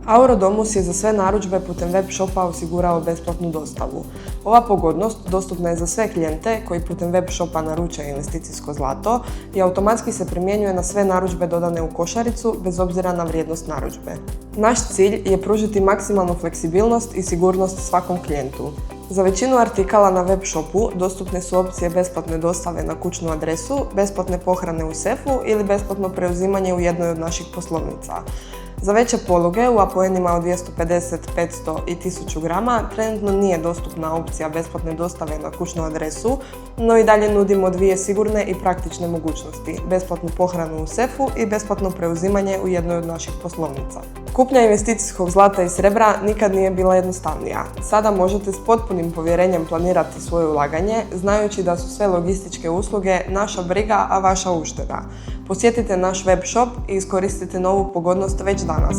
Aurodomus je za sve narudžbe putem web shopa osigurao besplatnu dostavu. Ova pogodnost dostupna je za sve klijente koji putem web shopa naruče investicijsko zlato i automatski se primjenjuje na sve narudžbe dodane u košaricu bez obzira na vrijednost narudžbe. Naš cilj je pružiti maksimalnu fleksibilnost i sigurnost svakom klijentu. Za većinu artikala na web shopu dostupne su opcije besplatne dostave na kućnu adresu, besplatne pohrane u sefu ili besplatno preuzimanje u jednoj od naših poslovnica. Za veće poluge u apoenima od 250, 500 i 1000 grama trenutno nije dostupna opcija besplatne dostave na kućnu adresu, no i dalje nudimo dvije sigurne i praktične mogućnosti, besplatnu pohranu u sefu i besplatno preuzimanje u jednoj od naših poslovnica. Kupnja investicijskog zlata i srebra nikad nije bila jednostavnija. Sada možete s potpunim povjerenjem planirati svoje ulaganje, znajući da su sve logističke usluge naša briga, a vaša ušteda. Posjetite naš web shop i iskoristite novu pogodnost već danas.